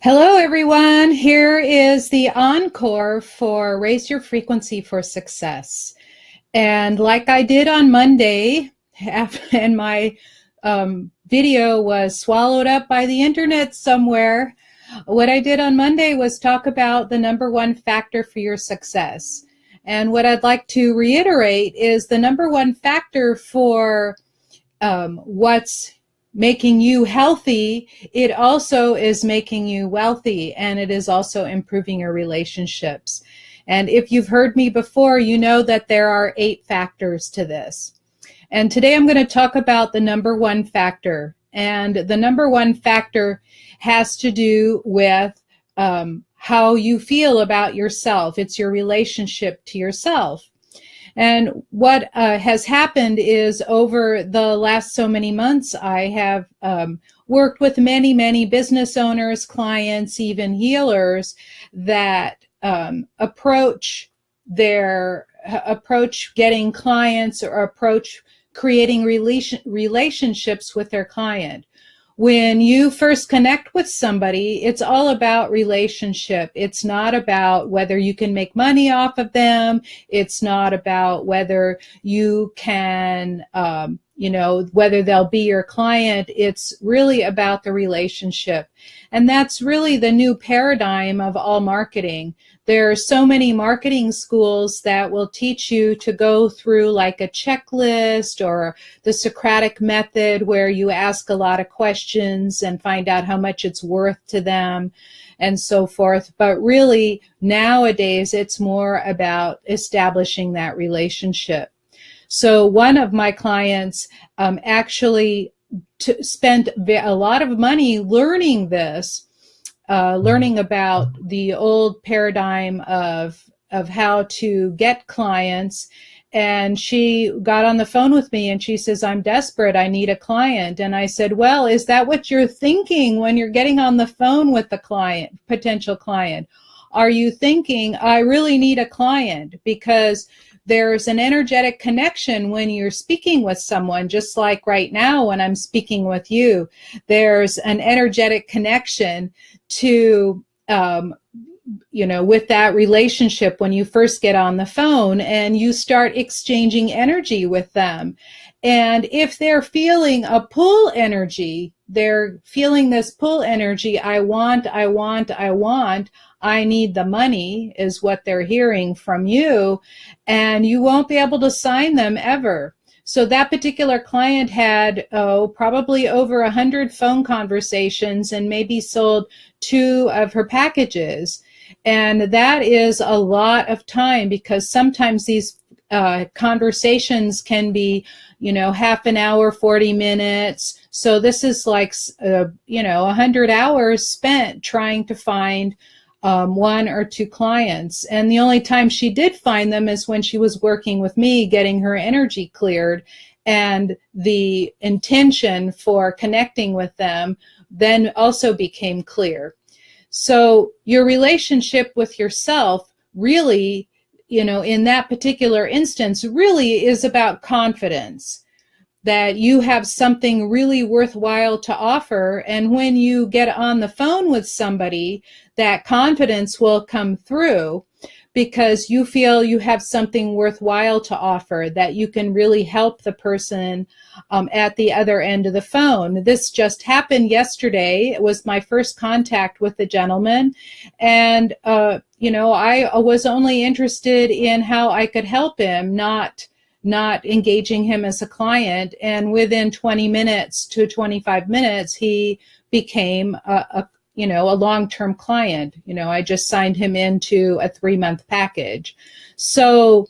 Hello, everyone. Here is the encore for Raise Your Frequency for Success. And like I did on Monday, and my video was swallowed up by the internet somewhere, what I did on Monday was talk about the number one factor for your success. And what I'd like to reiterate is the number one factor for what's making you healthy, it also is making you wealthy, and it is also improving your relationships. And if you've heard me before, you know that there are 8 factors to this. And today I'm going to talk about the number one factor. And the number one factor has to do with how you feel about yourself. It's your relationship to yourself. And what has happened is over the last so many months, I have worked with many, many business owners, clients, even healers that approach getting clients or approach creating relationships with their client. When you first connect with somebody, it's all about relationship. It's not about whether you can make money off of them. It's not about whether you can, whether they'll be your client. It's really about the relationship. And that's really the new paradigm of all marketing. There are so many marketing schools that will teach you to go through like a checklist or the Socratic method where you ask a lot of questions and find out how much it's worth to them and so forth. But really, nowadays, it's more about establishing that relationship. So one of my clients actually spent a lot of money learning this, learning about the old paradigm of how to get clients. And she got on the phone with me and she says, I'm desperate. I need a client. And I said, well, is that what you're thinking when you're getting on the phone with the client, potential client? Are you thinking, I really need a client? Because there's an energetic connection when you're speaking with someone, just like right now when I'm speaking with you. There's an energetic connection to, with that relationship when you first get on the phone and you start exchanging energy with them. And if they're feeling a pull energy, they're feeling this pull energy, I want, I need the money is what they're hearing from you, and you won't be able to sign them ever. So that particular client had probably over 100 phone conversations and maybe sold 2 of her packages. And that is a lot of time because sometimes these conversations can be, half an hour, 40 minutes. So this is like, 100 hours spent trying to find 1 or 2 clients. And the only time she did find them is when she was working with me, getting her energy cleared, and the intention for connecting with them then also became clear. So your relationship with yourself really, in that particular instance, really is about confidence. That you have something really worthwhile to offer. And when you get on the phone with somebody, that confidence will come through because you feel you have something worthwhile to offer, that you can really help the person at the other end of the phone. This just happened yesterday. It was my first contact with the gentleman. And, I was only interested in how I could help him, not engaging him as a client. And within 20 minutes to 25 minutes, he became a long-term client. I just signed him into a 3-month package. So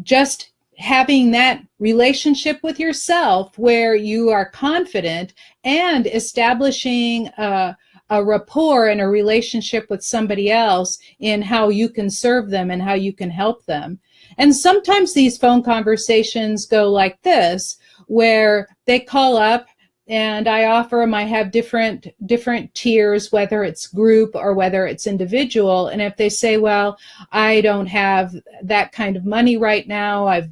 just having that relationship with yourself where you are confident and establishing a rapport and a relationship with somebody else in how you can serve them and how you can help them. And sometimes these phone conversations go like this, where they call up and I offer them. I have different tiers, whether it's group or whether it's individual. And if they say, well, I don't have that kind of money right now, I've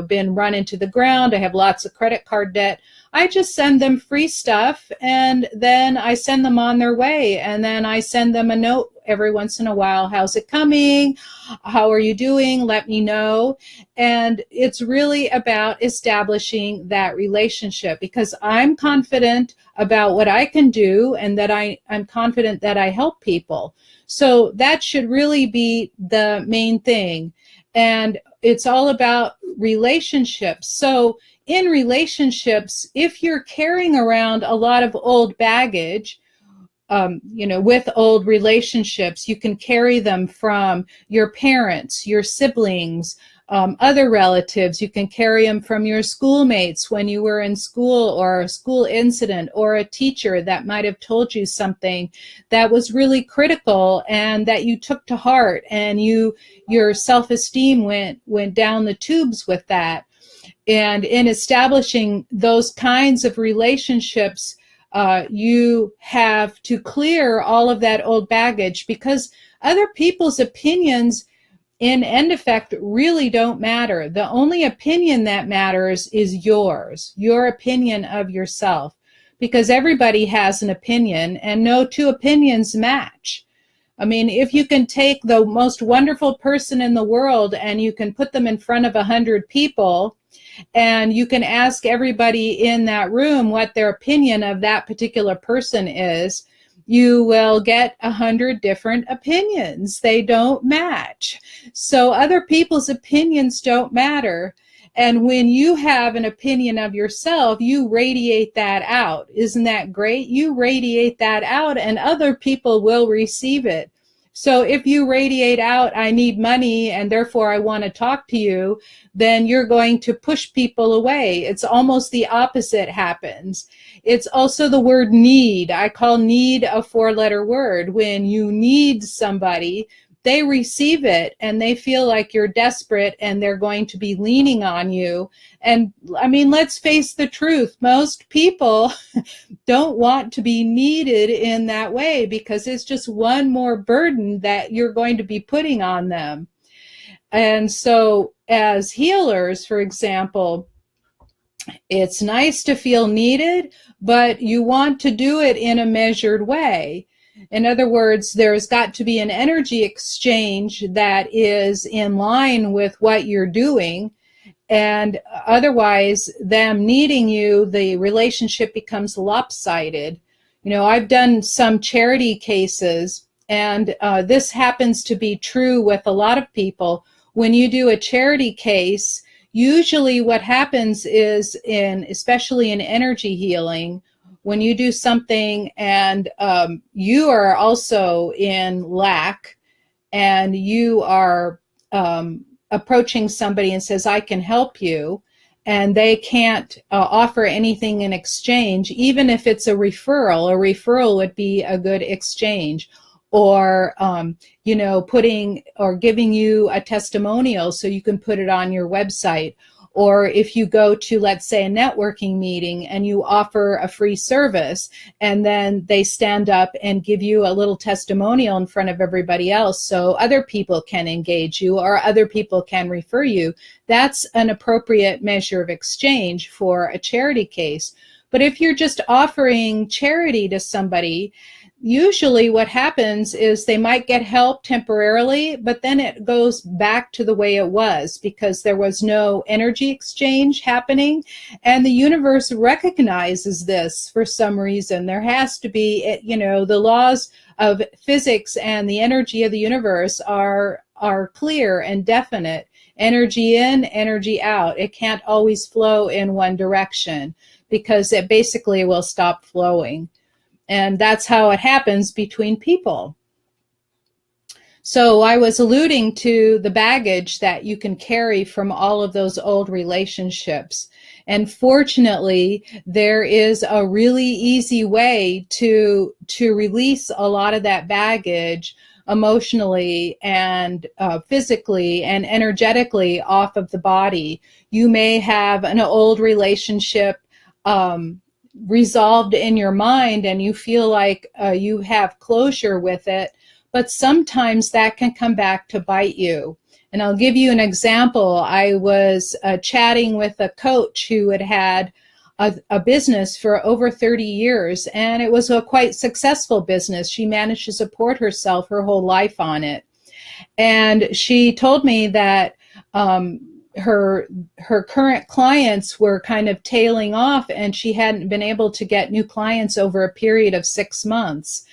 been run into the ground, I have lots of credit card debt, I just send them free stuff, and then I send them on their way. And then I send them a note every once in a while. How's it coming? How are you doing? Let me know. And it's really about establishing that relationship, because I'm confident about what I can do, and that I'm confident that I help people. So that should really be the main thing. And it's all about relationships. So in relationships, if you're carrying around a lot of old baggage, with old relationships, you can carry them from your parents, your siblings, other relatives. You can carry them from your schoolmates when you were in school, or a school incident, or a teacher that might have told you something that was really critical and that you took to heart, and your self-esteem went down the tubes with that. And in establishing those kinds of relationships, you have to clear all of that old baggage, because other people's opinions in end effect really don't matter. The only opinion that matters is yours, your opinion of yourself, because everybody has an opinion and no two opinions match. I mean, if you can take the most wonderful person in the world and you can put them in front of 100 people, and you can ask everybody in that room what their opinion of that particular person is, you will get 100 different opinions. They don't match. So other people's opinions don't matter. And when you have an opinion of yourself, you radiate that out. Isn't that great? You radiate that out, and other people will receive it. So if you radiate out, I need money and therefore I want to talk to you, then you're going to push people away. It's almost the opposite happens. It's also the word need. I call need a 4-letter word. When you need somebody, they receive it and they feel like you're desperate and they're going to be leaning on you. And I mean, let's face the truth. Most people don't want to be needed in that way, because it's just one more burden that you're going to be putting on them. And so as healers, for example, it's nice to feel needed, but you want to do it in a measured way. In other words, there's got to be an energy exchange that is in line with what you're doing. And otherwise, them needing you, the relationship becomes lopsided. I've done some charity cases, and this happens to be true with a lot of people. When you do a charity case, usually what happens is, especially in energy healing, when you do something and you are also in lack, and you are approaching somebody and says, I can help you, and they can't offer anything in exchange, even if it's a referral would be a good exchange, or putting or giving you a testimonial so you can put it on your website. Or if you go to, let's say, a networking meeting and you offer a free service, and then they stand up and give you a little testimonial in front of everybody else so other people can engage you or other people can refer you, that's an appropriate measure of exchange for a charity case. But if you're just offering charity to somebody, usually what happens is they might get help temporarily, but then it goes back to the way it was, because there was no energy exchange happening. And the universe recognizes this for some reason. There has to be, the laws of physics and the energy of the universe are clear and definite. Energy in, energy out. It can't always flow in one direction, because it basically will stop flowing. And that's how it happens between people. So I was alluding to the baggage that you can carry from all of those old relationships. And fortunately, there is a really easy way to release a lot of that baggage emotionally and physically and energetically off of the body. You may have an old relationship resolved in your mind and you feel like you have closure with it, but sometimes that can come back to bite you. And I'll give you an example. I was chatting with a coach who had had a business for over 30 years, and it was a quite successful business. She managed to support herself her whole life on it. And she told me that her current clients were kind of tailing off, and she hadn't been able to get new clients over a period of 6 months.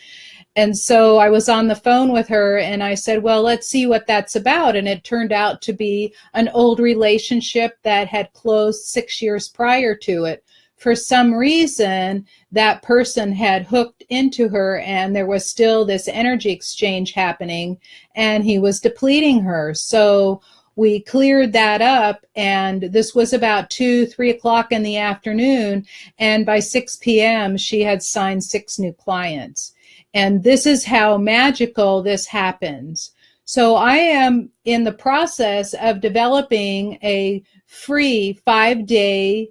And so I was on the phone with her and I said, well, let's see what that's about. And it turned out to be an old relationship that had closed 6 years prior to it. For some reason, that person had hooked into her and there was still this energy exchange happening and he was depleting her. So we cleared that up, and this was about 2-3 o'clock in the afternoon. And by 6 p.m., she had signed 6 new clients. And this is how magical this happens. So I am in the process of developing a free 5-day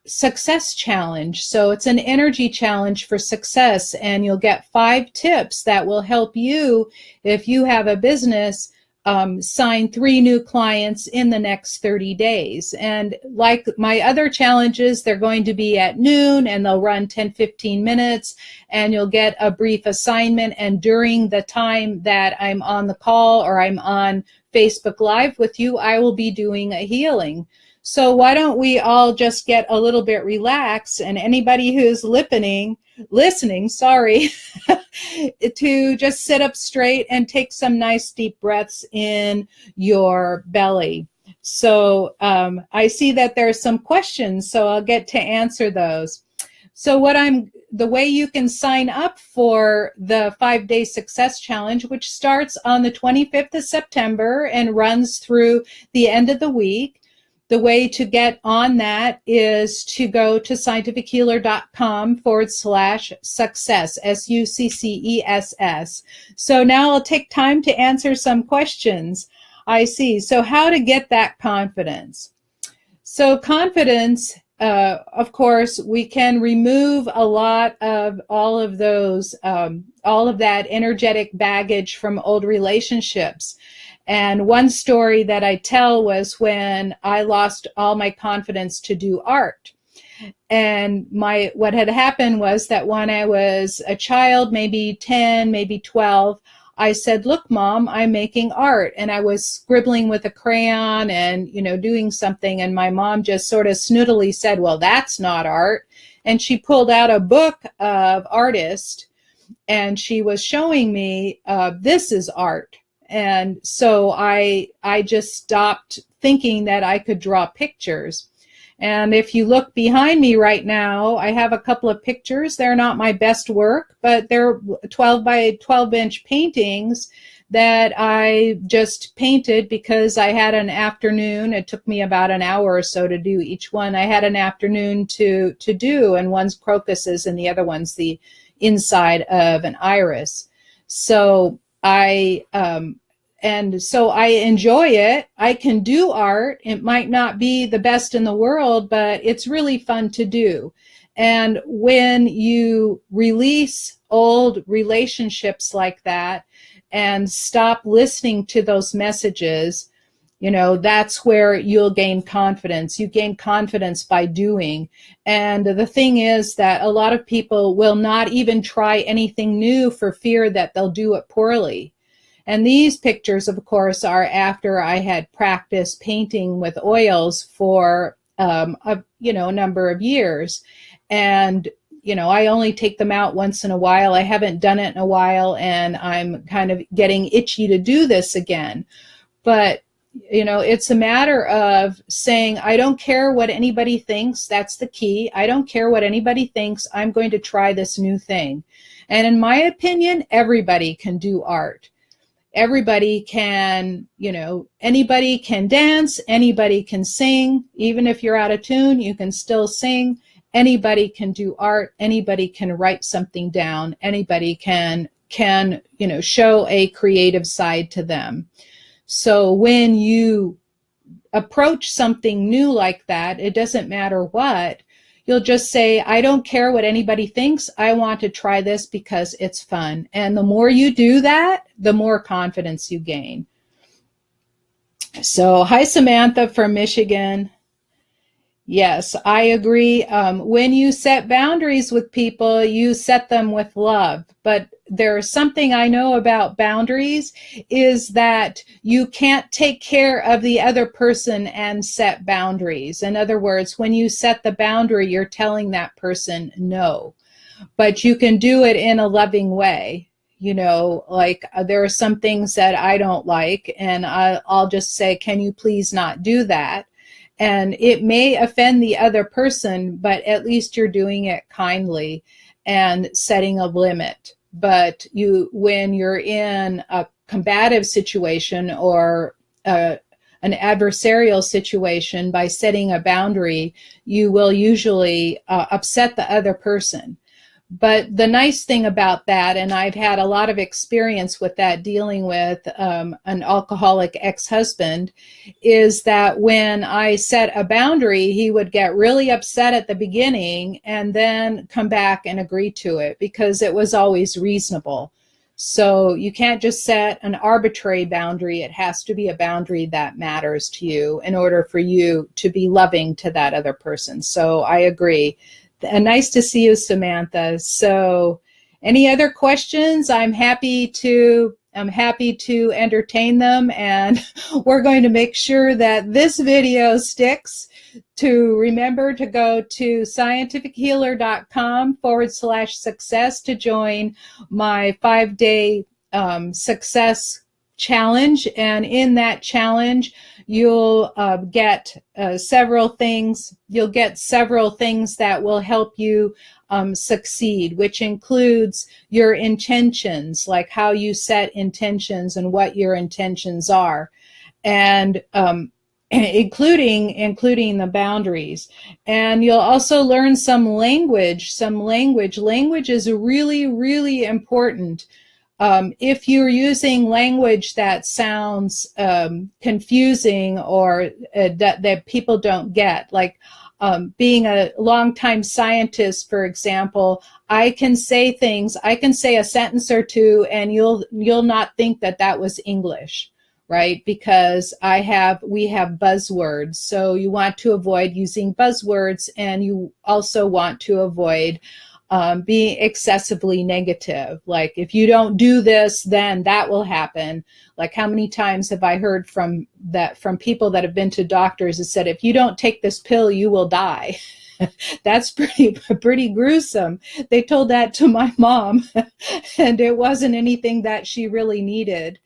success challenge. So it's an energy challenge for success, and you'll get 5 tips that will help you, if you have a business, sign 3 new clients in the next 30 days. And like my other challenges, they're going to be at noon and they'll run 10-15 minutes, and you'll get a brief assignment. And during the time that I'm on the call or I'm on Facebook Live with you, I will be doing a healing. So why don't we all just get a little bit relaxed, and anybody who's listening, to just sit up straight and take some nice deep breaths in your belly. So I see that there's some questions, so I'll get to answer those. So the way you can sign up for the 5-day success challenge, which starts on the 25th of September and runs through the end of the week, the way to get on that is to go to scientifichealer.com/success, SUCCESS. So now I'll take time to answer some questions. I see. So how to get that confidence? So confidence, of course, we can remove a lot of all of that energetic baggage from old relationships. And one story that I tell was when I lost all my confidence to do art. And what had happened was that when I was a child, maybe 10, maybe 12, I said, look, Mom, I'm making art. And I was scribbling with a crayon and, doing something. And my mom just sort of snootily said, well, that's not art. And she pulled out a book of artists and she was showing me, this is art. And so I just stopped thinking that I could draw pictures. And if you look behind me right now, I have a couple of pictures. They're not my best work, but they're 12 by 12 inch paintings that I just painted because I had an afternoon. It took me about an hour or so to do each one. I had an afternoon to do, and one's crocuses and the other one's the inside of an iris. So I enjoy it. I can do art. It might not be the best in the world, but it's really fun to do. And when you release old relationships like that and stop listening to those messages, that's where you'll gain confidence. You gain confidence by doing. And the thing is that a lot of people will not even try anything new for fear that they'll do it poorly. And these pictures, of course, are after I had practiced painting with oils for a number of years. And, I only take them out once in a while. I haven't done it in a while, and I'm kind of getting itchy to do this again. But, it's a matter of saying, I don't care what anybody thinks. That's the key. I don't care what anybody thinks. I'm going to try this new thing. And in my opinion, everybody can do art. Everybody can, anybody can dance, anybody can sing. Even if you're out of tune, you can still sing. Anybody can do art. Anybody can write something down. Anybody can show a creative side to them. So when you approach something new like that, it doesn't matter what, You'll just say, I don't care what anybody thinks. I want to try this because it's fun. And the more you do that, the more confidence you gain. So, hi, Samantha from Michigan. Yes, I agree. When you set boundaries with people, you set them with love. But there's something I know about boundaries is that you can't take care of the other person and set boundaries. In other words, when you set the boundary, you're telling that person no. But you can do it in a loving way. You know, like there are some things that I don't like, and I'll just say, can you please not do that? And it may offend the other person, but at least you're doing it kindly and setting a limit. But when you're in a combative situation or an adversarial situation, by setting a boundary, you will usually upset the other person. But the nice thing about that, and I've had a lot of experience with that dealing with an alcoholic ex-husband, is that when I set a boundary, he would get really upset at the beginning and then come back and agree to it because it was always reasonable. So you can't just set an arbitrary boundary. It has to be a boundary that matters to you in order for you to be loving to that other person. So I agree. Nice to see you, Samantha. So any other questions? I'm happy to entertain them, and we're going to make sure that this video sticks. To remember to go to scientifichealer.com/success to join my 5-day success challenge. And in that challenge, you'll get several things. You'll get several things that will help you succeed, which includes your intentions, like how you set intentions and what your intentions are, and including the boundaries. And you'll also learn some language. Language is really, really important. If you're using language that sounds confusing or that people don't get, like being a longtime scientist, for example, I can say a sentence or two, and you'll not think that was English, right? Because we have buzzwords. So you want to avoid using buzzwords, and you also want to avoid being excessively negative. Like, if you don't do this, then that will happen. Like, how many times have I heard from people that have been to doctors that said, if you don't take this pill, you will die. That's pretty gruesome. They told that to my mom, and it wasn't anything that she really needed.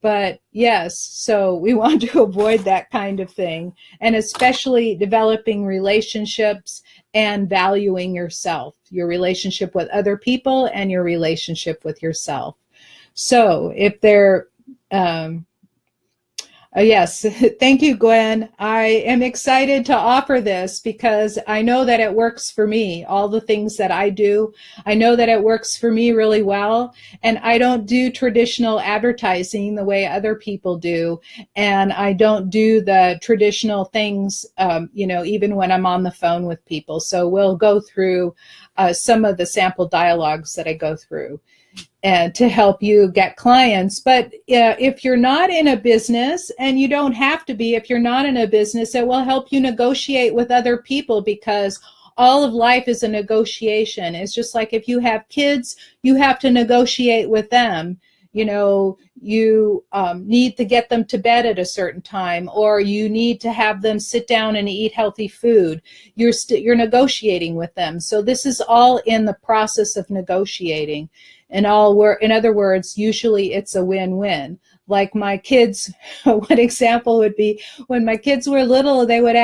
But yes, so we want to avoid that kind of thing, and especially developing relationships and valuing yourself, your relationship with other people and your relationship with yourself. So if they're, yes, thank you, Gwen. I am excited to offer this because I know that it works for me. All the things that I do, I know that it works for me really well. And I don't do traditional advertising the way other people do. And I don't do the traditional things, even when I'm on the phone with people. So we'll go through some of the sample dialogues that I go through, and to help you get clients. But if you're not in a business, and you don't have to be, if you're not in a business, it will help you negotiate with other people, because all of life is a negotiation. It's just like if you have kids, you have to negotiate with them. You need to get them to bed at a certain time, or you need to have them sit down and eat healthy food. You're negotiating with them. So this is all in the process of negotiating. In other words, usually it's a win-win. Like my kids, one example would be when my kids were little, they would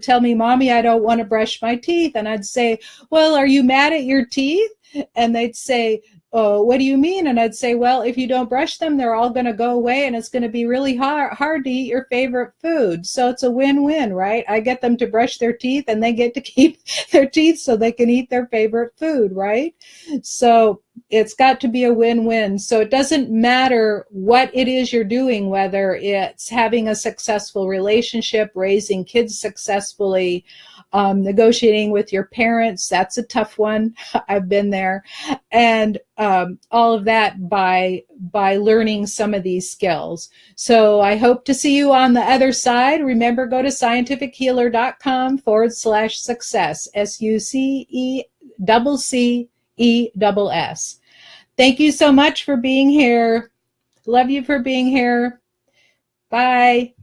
tell me, Mommy, I don't want to brush my teeth. And I'd say, well, are you mad at your teeth? And they'd say, oh, what do you mean? And I'd say, well, if you don't brush them, they're all going to go away, and it's going to be really hard to eat your favorite food. So it's a win-win, right? I get them to brush their teeth, and they get to keep their teeth so they can eat their favorite food, right? So it's got to be a win-win. So it doesn't matter what it is you're doing, whether it's having a successful relationship, raising kids successfully, Negotiating with your parents, that's a tough one. I've been there. And all of that by learning some of these skills. So I hope to see you on the other side. Remember, go to scientifichealer.com/success, SUCCESS. Thank you so much for being here. Love you for being here. Bye.